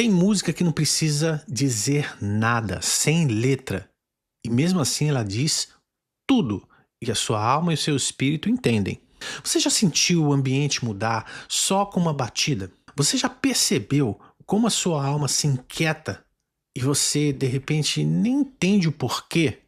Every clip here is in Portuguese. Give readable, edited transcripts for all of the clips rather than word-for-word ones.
Tem música que não precisa dizer nada, sem letra. E mesmo assim ela diz tudo. E a sua alma e o seu espírito entendem. Você já sentiu o ambiente mudar só com uma batida? Você já percebeu como a sua alma se inquieta e você, de repente, nem entende o porquê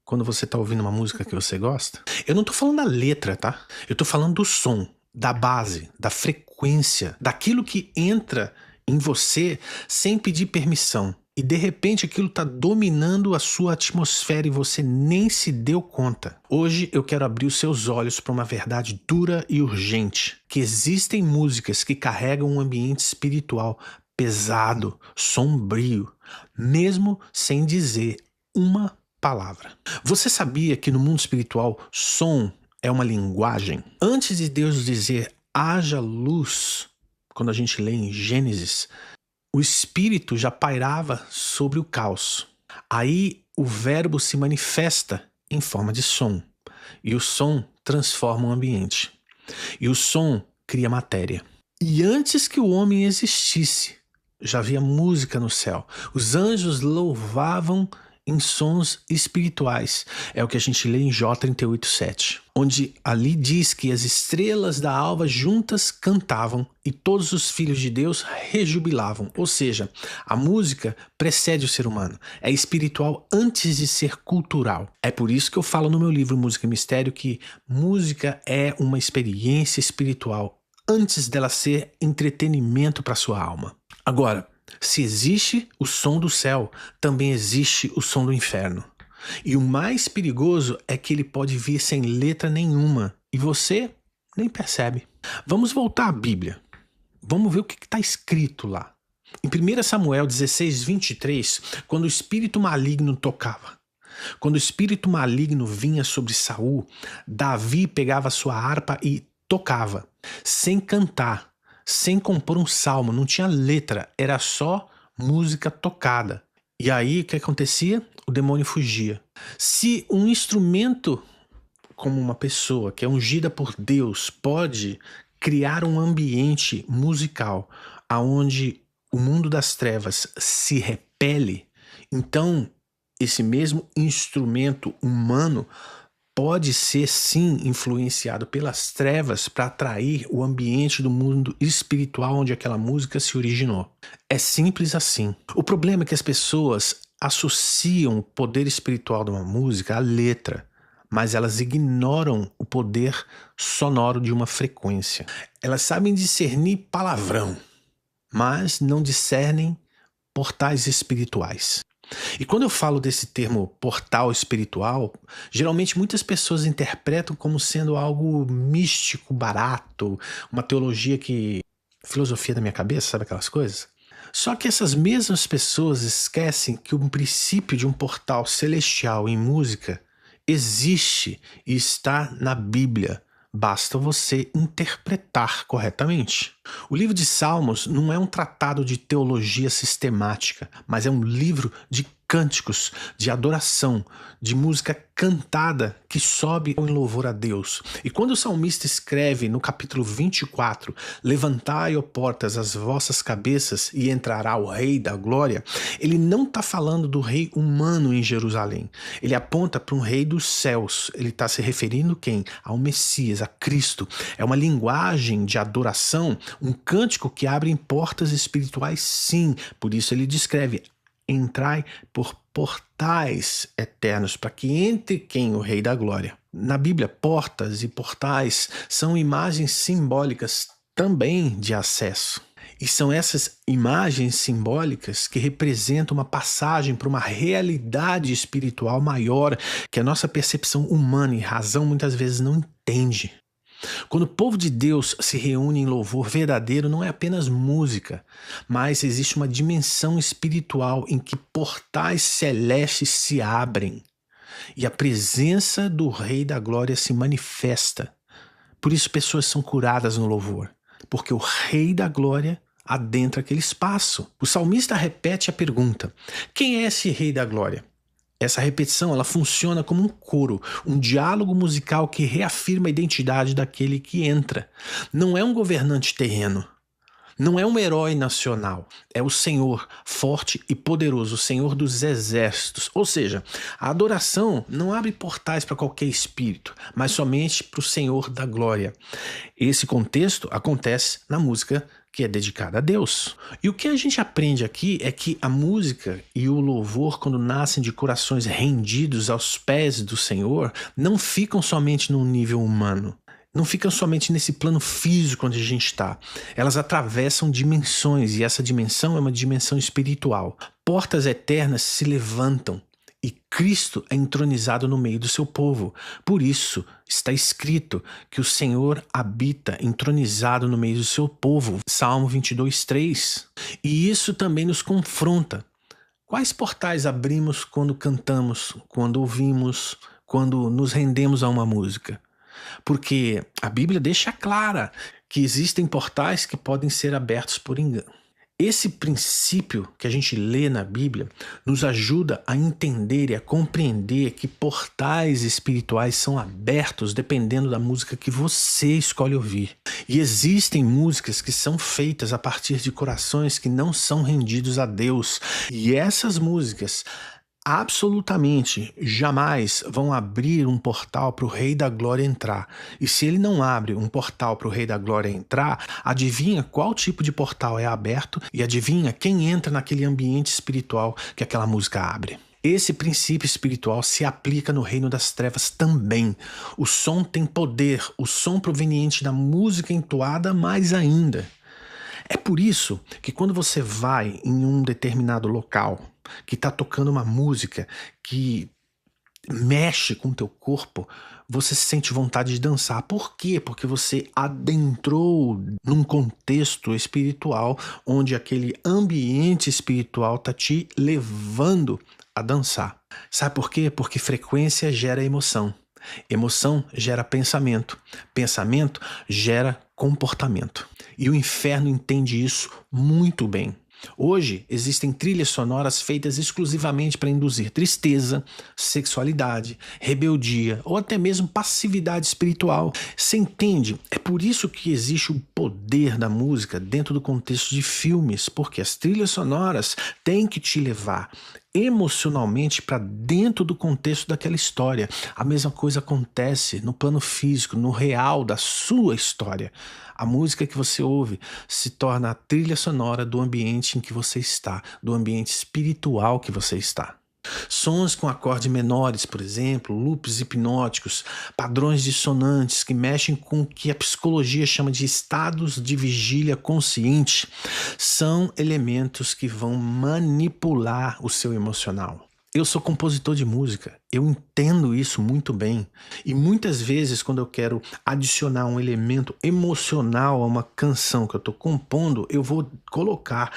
quando você está ouvindo uma música que você gosta? Eu não estou falando da letra, tá? Eu estou falando do som, da base, da frequência, daquilo que entra em você sem pedir permissão. E de repente aquilo está dominando a sua atmosfera e você nem se deu conta. Hoje eu quero abrir os seus olhos para uma verdade dura e urgente. Que existem músicas que carregam um ambiente espiritual pesado, sombrio, mesmo sem dizer uma palavra. Você sabia que no mundo espiritual som é uma linguagem? Antes de Deus dizer haja luz, quando a gente lê em Gênesis, o Espírito já pairava sobre o caos. Aí o verbo se manifesta em forma de som. E o som transforma o ambiente. E o som cria matéria. E antes que o homem existisse, já havia música no céu. Os anjos louvavam em sons espirituais. É o que a gente lê em Jó 38:7, onde ali diz que as estrelas da alva juntas cantavam e todos os filhos de Deus rejubilavam. Ou seja, a música precede o ser humano. É espiritual antes de ser cultural. É por isso que eu falo no meu livro Música e Mistério que música é uma experiência espiritual antes dela ser entretenimento para sua alma. Agora, se existe o som do céu, também existe o som do inferno. E o mais perigoso é que ele pode vir sem letra nenhuma e você nem percebe. Vamos voltar à Bíblia. Vamos ver o que está escrito lá. Em 1 Samuel 16:23, quando o espírito maligno tocava, quando o espírito maligno vinha sobre Saul, Davi pegava sua harpa e tocava, sem cantar, sem compor um salmo, não tinha letra, era só música tocada. E aí o que acontecia? O demônio fugia. Se um instrumento como uma pessoa que é ungida por Deus pode criar um ambiente musical onde o mundo das trevas se repele, então esse mesmo instrumento humano pode ser sim influenciado pelas trevas para atrair o ambiente do mundo espiritual onde aquela música se originou. É simples assim. O problema é que as pessoas associam o poder espiritual de uma música à letra, mas elas ignoram o poder sonoro de uma frequência. Elas sabem discernir palavrão, mas não discernem portais espirituais. E quando eu falo desse termo portal espiritual, geralmente muitas pessoas interpretam como sendo algo místico, barato, uma teologia que... filosofia da minha cabeça, sabe aquelas coisas? Só que essas mesmas pessoas esquecem que o princípio de um portal celestial em música existe e está na Bíblia. Basta você interpretar corretamente. O livro de Salmos não é um tratado de teologia sistemática, mas é um livro de cânticos, de adoração, de música cantada que sobe em louvor a Deus. E quando o salmista escreve no capítulo 24, levantai, ó portas, as vossas cabeças e entrará o Rei da Glória, ele não está falando do rei humano em Jerusalém. Ele aponta para um rei dos céus. Ele está se referindo quem? Ao Messias, a Cristo. É uma linguagem de adoração, um cântico que abre portas espirituais, sim. Por isso ele descreve: entrai por portais eternos, para que entre quem? O Rei da Glória. Na Bíblia, portas e portais são imagens simbólicas também de acesso. E são essas imagens simbólicas que representam uma passagem para uma realidade espiritual maior que a nossa percepção humana e razão muitas vezes não entende. Quando o povo de Deus se reúne em louvor verdadeiro, não é apenas música, mas existe uma dimensão espiritual em que portais celestes se abrem e a presença do Rei da Glória se manifesta. Por isso pessoas são curadas no louvor, porque o Rei da Glória adentra aquele espaço. O salmista repete a pergunta: quem é esse Rei da Glória? Essa repetição ela funciona como um coro, um diálogo musical que reafirma a identidade daquele que entra. Não é um governante terreno, Não é um herói nacional, é o Senhor forte e poderoso, o Senhor dos exércitos. Ou seja, a adoração não abre portais para qualquer espírito, mas somente para o Senhor da glória. Esse contexto acontece na música que é dedicada a Deus. E o que a gente aprende aqui é que a música e o louvor, quando nascem de corações rendidos aos pés do Senhor, não ficam somente num nível humano. Não ficam somente nesse plano físico onde a gente está. Elas atravessam dimensões e essa dimensão é uma dimensão espiritual. Portas eternas se levantam e Cristo é entronizado no meio do seu povo. Por isso está escrito que o Senhor habita entronizado no meio do seu povo. Salmo 22:3. E isso também nos confronta. Quais portais abrimos quando cantamos, quando ouvimos, quando nos rendemos a uma música? Porque a Bíblia deixa clara que existem portais que podem ser abertos por engano. Esse princípio que a gente lê na Bíblia nos ajuda a entender e a compreender que portais espirituais são abertos dependendo da música que você escolhe ouvir. E existem músicas que são feitas a partir de corações que não são rendidos a Deus. E essas músicas absolutamente jamais vão abrir um portal para o Rei da Glória entrar. E se ele não abre um portal para o Rei da Glória entrar, adivinha qual tipo de portal é aberto e adivinha quem entra naquele ambiente espiritual que aquela música abre. Esse princípio espiritual se aplica no reino das trevas também. O som tem poder, o som proveniente da música entoada mais ainda. É por isso que quando você vai em um determinado local que está tocando uma música que mexe com o teu corpo, você sente vontade de dançar. Por quê? Porque você adentrou num contexto espiritual onde aquele ambiente espiritual está te levando a dançar. Sabe por quê? Porque frequência gera emoção. Emoção gera pensamento. Pensamento gera comportamento. E o inferno entende isso muito bem. Hoje existem trilhas sonoras feitas exclusivamente para induzir tristeza, sexualidade, rebeldia ou até mesmo passividade espiritual. Você entende? É por isso que existe o poder da música dentro do contexto de filmes, porque as trilhas sonoras têm que te levar emocionalmente para dentro do contexto daquela história. A mesma coisa acontece no plano físico, no real da sua história. A música que você ouve se torna a trilha sonora do ambiente em que você está, do ambiente espiritual que você está. Sons com acordes menores, por exemplo, loops hipnóticos, padrões dissonantes que mexem com o que a psicologia chama de estados de vigília consciente, são elementos que vão manipular o seu emocional. Eu sou compositor de música, eu entendo isso muito bem. E muitas vezes, quando eu quero adicionar um elemento emocional a uma canção que eu estou compondo, eu vou colocar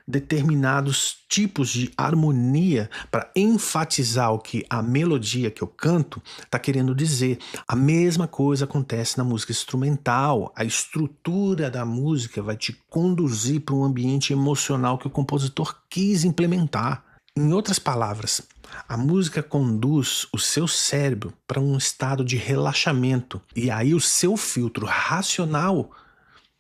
determinados tipos de harmonia para enfatizar o que a melodia que eu canto está querendo dizer. A mesma coisa acontece na música instrumental. A estrutura da música vai te conduzir para um ambiente emocional que o compositor quis implementar. Em outras palavras, a música conduz o seu cérebro para um estado de relaxamento e aí o seu filtro racional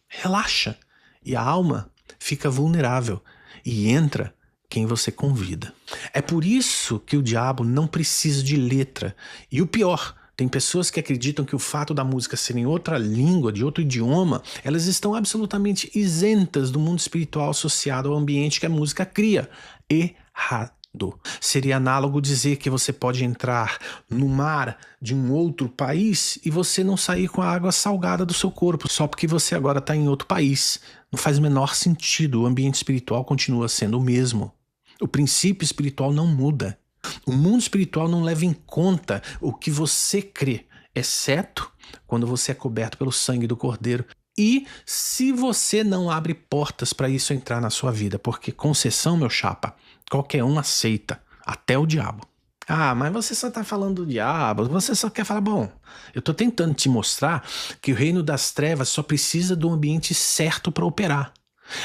relaxa e a alma fica vulnerável e entra quem você convida. É por isso que o diabo não precisa de letra. E o pior, tem pessoas que acreditam que o fato da música ser em outra língua, de outro idioma, elas estão absolutamente isentas do mundo espiritual associado ao ambiente que a música cria. Errado. Seria análogo dizer que você pode entrar no mar de um outro país e você não sair com a água salgada do seu corpo, só porque você agora está em outro país. Não faz o menor sentido, o ambiente espiritual continua sendo o mesmo. O princípio espiritual não muda. O mundo espiritual não leva em conta o que você crê, exceto quando você é coberto pelo sangue do Cordeiro. E se você não abre portas para isso entrar na sua vida, porque concessão, meu chapa, qualquer um aceita, até o diabo. Ah, mas você só está falando do diabo, você só quer falar, bom, eu estou tentando te mostrar que o reino das trevas só precisa do ambiente certo para operar.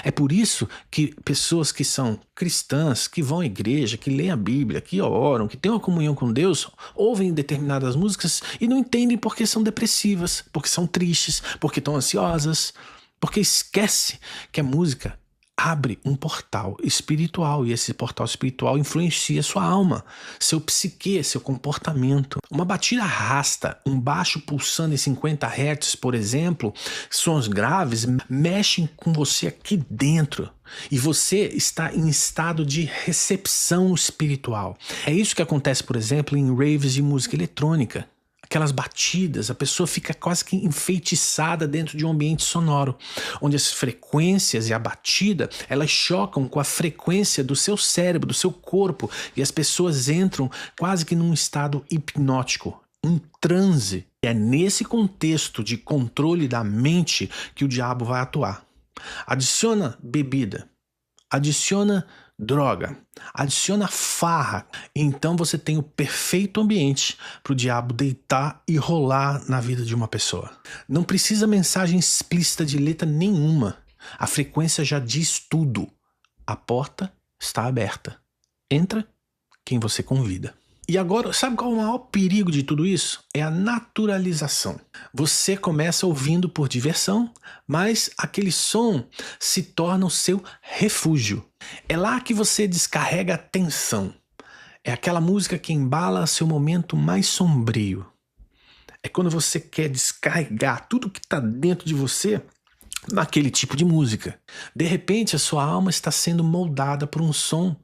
É por isso que pessoas que são cristãs, que vão à igreja, que leem a Bíblia, que oram, que têm uma comunhão com Deus, ouvem determinadas músicas e não entendem porque são depressivas, porque são tristes, porque estão ansiosas. Porque esquece que a música abre um portal espiritual e esse portal espiritual influencia sua alma, seu psique, seu comportamento. Uma batida rasta, um baixo pulsando em 50 Hz, por exemplo, sons graves, mexem com você aqui dentro. E você está em estado de recepção espiritual. É isso que acontece, por exemplo, em raves de música eletrônica. Aquelas batidas, a pessoa fica quase que enfeitiçada dentro de um ambiente sonoro, onde as frequências e a batida, elas chocam com a frequência do seu cérebro, do seu corpo, e as pessoas entram quase que num estado hipnótico, um transe. É nesse contexto de controle da mente que o diabo vai atuar. Adiciona bebida, adiciona droga, adiciona farra, então você tem o perfeito ambiente para o diabo deitar e rolar na vida de uma pessoa. Não precisa mensagem explícita de letra nenhuma, a frequência já diz tudo. A porta está aberta. Entra quem você convida. E agora, sabe qual é o maior perigo de tudo isso? É a naturalização. Você começa ouvindo por diversão, mas aquele som se torna o seu refúgio. É lá que você descarrega a tensão. É aquela música que embala seu momento mais sombrio. É quando você quer descarregar tudo que está dentro de você naquele tipo de música. De repente, a sua alma está sendo moldada por um som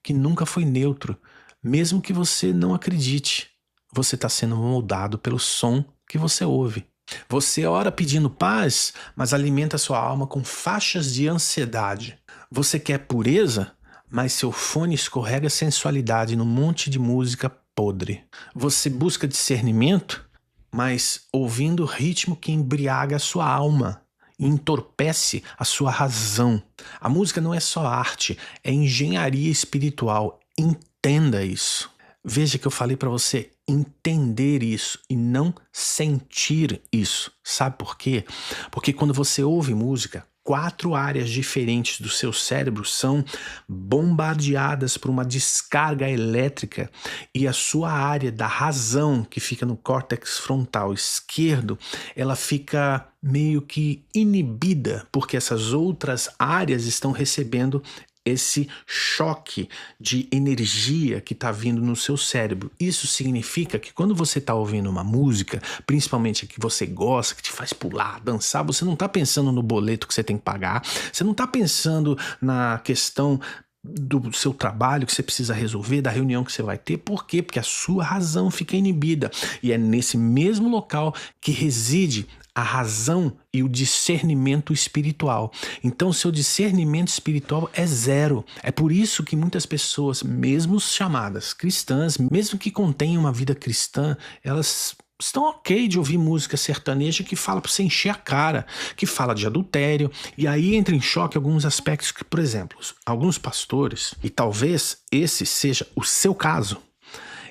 que nunca foi neutro. Mesmo que você não acredite, você está sendo moldado pelo som que você ouve. Você ora pedindo paz, mas alimenta sua alma com faixas de ansiedade. Você quer pureza, mas seu fone escorrega sensualidade num monte de música podre. Você busca discernimento, mas ouvindo ritmo que embriaga a sua alma e entorpece a sua razão. A música não é só arte, é engenharia espiritual. Entenda isso. Veja que eu falei para você entender isso e não sentir isso. Sabe por quê? Porque quando você ouve música, 4 áreas diferentes do seu cérebro são bombardeadas por uma descarga elétrica e a sua área da razão, que fica no córtex frontal esquerdo, ela fica meio que inibida, porque essas outras áreas estão recebendo esse choque de energia que está vindo no seu cérebro. Isso significa que quando você está ouvindo uma música, principalmente a que você gosta, que te faz pular, dançar, você não está pensando no boleto que você tem que pagar, você não está pensando na questão do seu trabalho que você precisa resolver, da reunião que você vai ter. Por quê? Porque a sua razão fica inibida. E é nesse mesmo local que reside a razão e o discernimento espiritual. Então, seu discernimento espiritual é zero. É por isso que muitas pessoas, mesmo chamadas cristãs, mesmo que contenham uma vida cristã, elas estão ok de ouvir música sertaneja que fala para você encher a cara, que fala de adultério, e aí entra em choque alguns aspectos que, por exemplo, alguns pastores, e talvez esse seja o seu caso,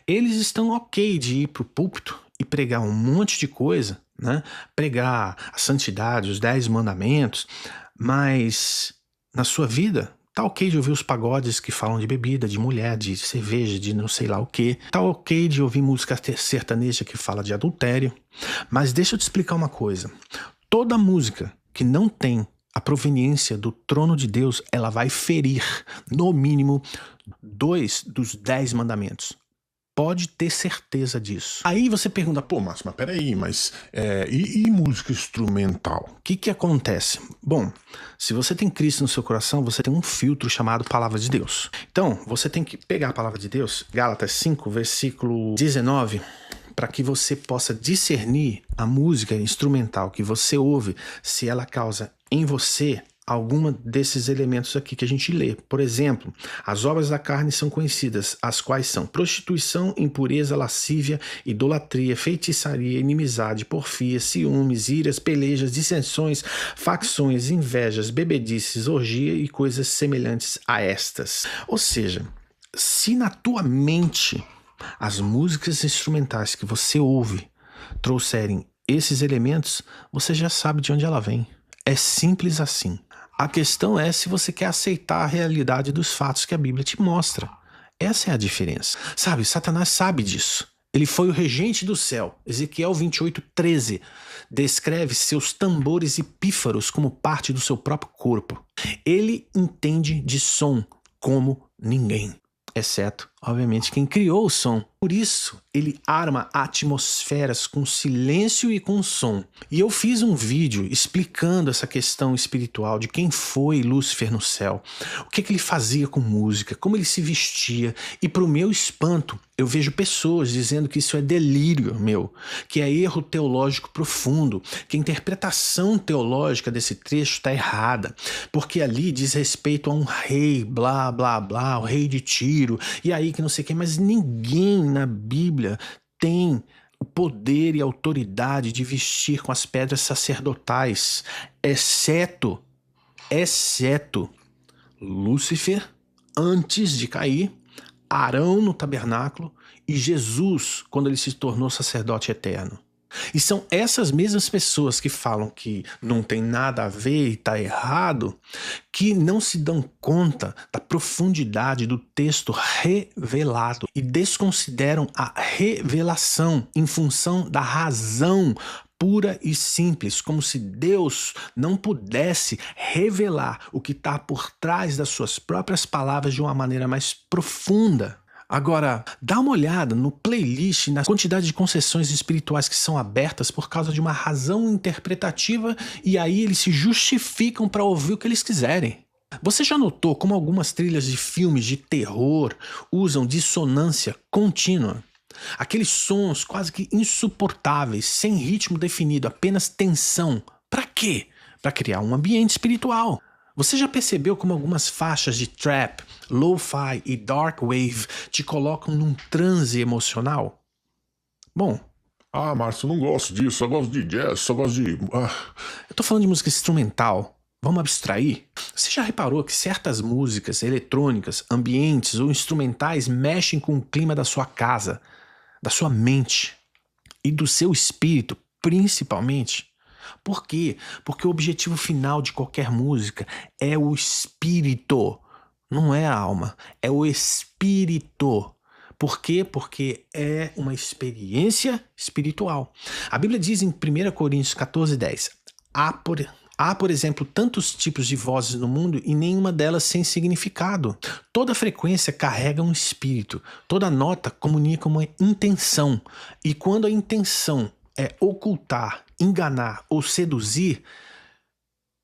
eles estão ok de ir para o púlpito e pregar um monte de coisa, né? Pregar a santidade, os 10 mandamentos, mas na sua vida tá ok de ouvir os pagodes que falam de bebida, de mulher, de cerveja, de não sei lá o que. Tá ok de ouvir música sertaneja que fala de adultério. Mas deixa eu te explicar uma coisa. Toda música que não tem a proveniência do trono de Deus, ela vai ferir, no mínimo, 2 dos 10 mandamentos. Pode ter certeza disso. Aí você pergunta, pô, Márcio, mas peraí, e música instrumental? O que acontece? Bom, se você tem Cristo no seu coração, você tem um filtro chamado Palavra de Deus. Então, você tem que pegar a Palavra de Deus, Gálatas 5, versículo 19, para que você possa discernir a música instrumental que você ouve, se ela causa em você alguma desses elementos aqui que a gente lê. Por exemplo, as obras da carne são conhecidas, as quais são prostituição, impureza, lascívia, idolatria, feitiçaria, inimizade, porfia, ciúmes, iras, pelejas, dissensões, facções, invejas, bebedices, orgia e coisas semelhantes a estas. Ou seja, se na tua mente as músicas instrumentais que você ouve trouxerem esses elementos, você já sabe de onde ela vem. É simples assim. A questão é se você quer aceitar a realidade dos fatos que a Bíblia te mostra. Essa é a diferença. Sabe, Satanás sabe disso. Ele foi o regente do céu. Ezequiel 28:13 descreve seus tambores e pífaros como parte do seu próprio corpo. Ele entende de som como ninguém, exceto, obviamente, quem criou o som. Por isso, ele arma atmosferas com silêncio e com som. E eu fiz um vídeo explicando essa questão espiritual de quem foi Lúcifer no céu, o que ele fazia com música, como ele se vestia. E para o meu espanto, eu vejo pessoas dizendo que isso é delírio meu, que é erro teológico profundo, que a interpretação teológica desse trecho está errada, porque ali diz respeito a um rei, blá, blá, blá, o rei de Tiro, e aí que não sei o que, mas ninguém na Bíblia tem o poder e a autoridade de vestir com as pedras sacerdotais, exceto Lúcifer, antes de cair, Arão no tabernáculo e Jesus, quando ele se tornou sacerdote eterno. E são essas mesmas pessoas que falam que não tem nada a ver e está errado, que não se dão conta da profundidade do texto revelado e desconsideram a revelação em função da razão pura e simples, como se Deus não pudesse revelar o que está por trás das suas próprias palavras de uma maneira mais profunda. Agora, dá uma olhada no playlist, na quantidade de concessões espirituais que são abertas por causa de uma razão interpretativa e aí eles se justificam para ouvir o que eles quiserem. Você já notou como algumas trilhas de filmes de terror usam dissonância contínua? Aqueles sons quase que insuportáveis, sem ritmo definido, apenas tensão. Para quê? Para criar um ambiente espiritual. Você já percebeu como algumas faixas de trap, lo-fi e dark wave te colocam num transe emocional? Bom, Márcio, eu não gosto disso, só gosto de jazz, só gosto de... eu tô falando de música instrumental. Vamos abstrair? Você já reparou que certas músicas eletrônicas, ambientes ou instrumentais mexem com o clima da sua casa, da sua mente e do seu espírito, principalmente? Por quê? Porque o objetivo final de qualquer música é o espírito, não é a alma, é o espírito. Por quê? Porque é uma experiência espiritual. A Bíblia diz em 1 Coríntios 14:10, há, por exemplo, tantos tipos de vozes no mundo e nenhuma delas sem significado. Toda frequência carrega um espírito, toda nota comunica uma intenção. E quando a intenção é ocultar, enganar ou seduzir,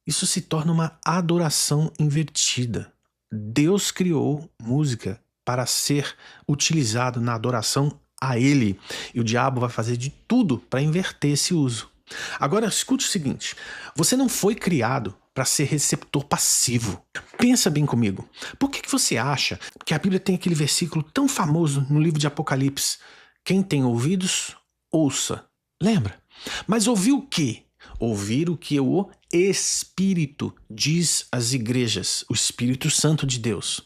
isso se torna uma adoração invertida. Deus criou música para ser utilizado na adoração a Ele, e o diabo vai fazer de tudo para inverter esse uso. Agora escute o seguinte, você não foi criado para ser receptor passivo. Pensa bem comigo, por que você acha que a Bíblia tem aquele versículo tão famoso no livro de Apocalipse? Quem tem ouvidos, ouça. Lembra? Mas ouvir o quê? Ouvir o que o Espírito diz às igrejas, o Espírito Santo de Deus.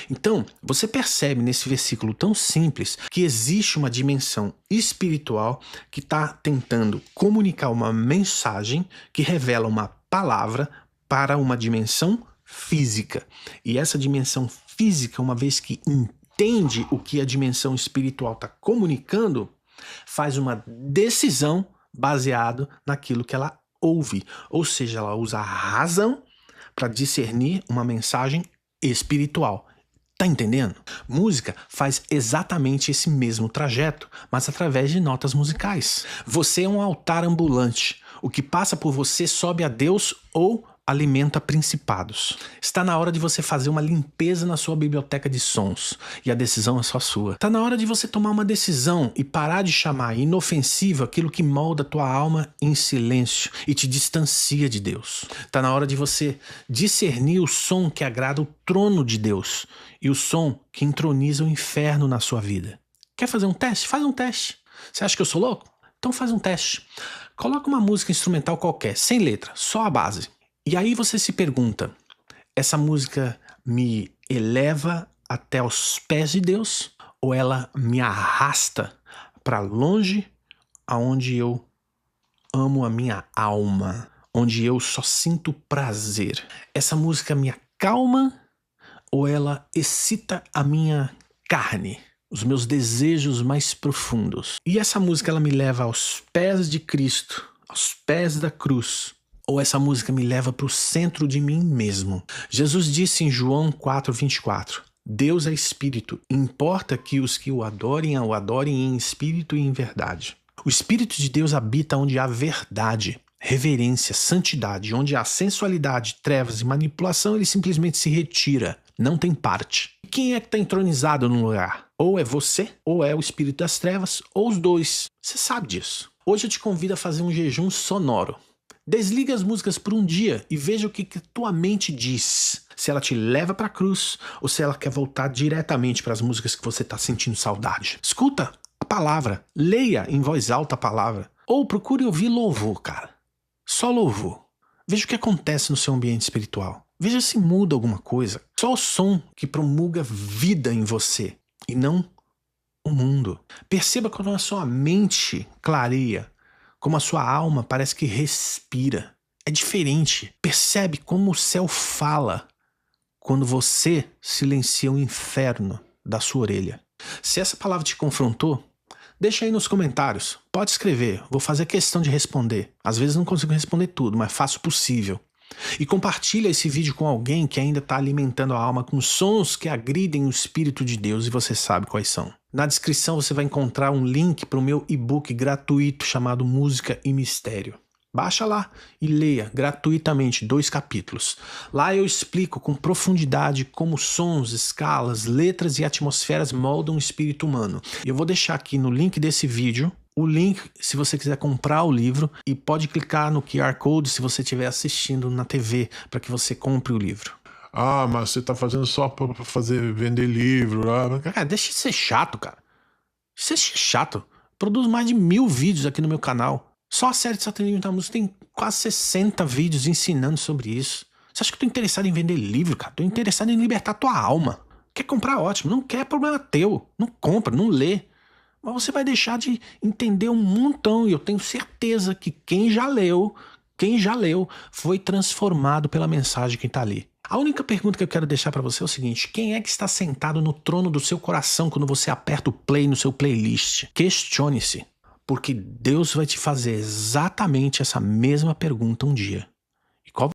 Então, você percebe nesse versículo tão simples que existe uma dimensão espiritual que está tentando comunicar uma mensagem que revela uma palavra para uma dimensão física. E essa dimensão física, uma vez que entende o que a dimensão espiritual está comunicando, faz uma decisão baseado naquilo que ela ouve. Ou seja, ela usa a razão para discernir uma mensagem espiritual. Tá entendendo? Música faz exatamente esse mesmo trajeto, mas através de notas musicais. Você é um altar ambulante. O que passa por você sobe a Deus ou alimenta principados. Está na hora de você fazer uma limpeza na sua biblioteca de sons, e a decisão é só sua. Está na hora de você tomar uma decisão e parar de chamar inofensivo aquilo que molda tua alma em silêncio e te distancia de Deus. Está na hora de você discernir o som que agrada o trono de Deus e o som que entroniza o inferno na sua vida. Quer fazer um teste? Faz um teste. Você acha que eu sou louco? Então faz um teste. Coloca uma música instrumental qualquer, sem letra, só a base. E aí você se pergunta, essa música me eleva até os pés de Deus ou ela me arrasta para longe aonde eu amo a minha alma, onde eu só sinto prazer? Essa música me acalma ou ela excita a minha carne? os meus desejos mais profundos. E essa música ela me leva aos pés de Cristo, aos pés da cruz. Ou essa música me leva para o centro de mim mesmo. Jesus disse em João 4:24, Deus é espírito, importa que os que o adorem em espírito e em verdade. O Espírito de Deus habita onde há verdade, reverência, santidade. Onde há sensualidade, trevas e manipulação, ele simplesmente se retira, não tem parte. Quem é que está entronizado no lugar? Ou é você, ou é o espírito das trevas, ou os dois. Você sabe disso. Hoje eu te convido a fazer um jejum sonoro. Desliga as músicas por um dia e veja o que tua mente diz. Se ela te leva para a cruz ou se ela quer voltar diretamente para as músicas que você está sentindo saudade. Escuta a palavra, leia em voz alta a palavra. Ou procure ouvir louvor, cara. Só louvor. Veja o que acontece no seu ambiente espiritual. Veja se muda alguma coisa. Só o som que promulga vida em você e não o mundo. Perceba quando a sua mente clareia, como a sua alma parece que respira. É diferente. Percebe como o céu fala quando você silencia o inferno da sua orelha. Se essa palavra te confrontou, deixa aí nos comentários. Pode escrever, vou fazer questão de responder. Às vezes não consigo responder tudo, mas faço o possível. E compartilha esse vídeo com alguém que ainda está alimentando a alma com sons que agridem o Espírito de Deus e você sabe quais são. Na descrição você vai encontrar um link para o meu e-book gratuito chamado Música e Mistério. Baixa lá e leia gratuitamente 2 capítulos. Lá eu explico com profundidade como sons, escalas, letras e atmosferas moldam o espírito humano. Eu vou deixar aqui no link desse vídeo o link se você quiser comprar o livro e pode clicar no QR Code se você estiver assistindo na TV para que você compre o livro. Ah, mas você tá fazendo só pra vender livro. Cara, deixa de ser chato, cara. Isso é chato. Produzo mais de 1000 vídeos aqui no meu canal. Só a série de Satanismo da Música tem quase 60 vídeos ensinando sobre isso. Você acha que eu tô interessado em vender livro, cara? Tô interessado em libertar tua alma. Quer comprar, ótimo. Não quer, problema teu. Não compra, não lê. Mas você vai deixar de entender um montão. E eu tenho certeza que quem já leu, foi transformado pela mensagem que tá ali. A única pergunta que eu quero deixar pra você é o seguinte: quem é que está sentado no trono do seu coração quando você aperta o play no seu playlist? Questione-se, porque Deus vai te fazer exatamente essa mesma pergunta um dia.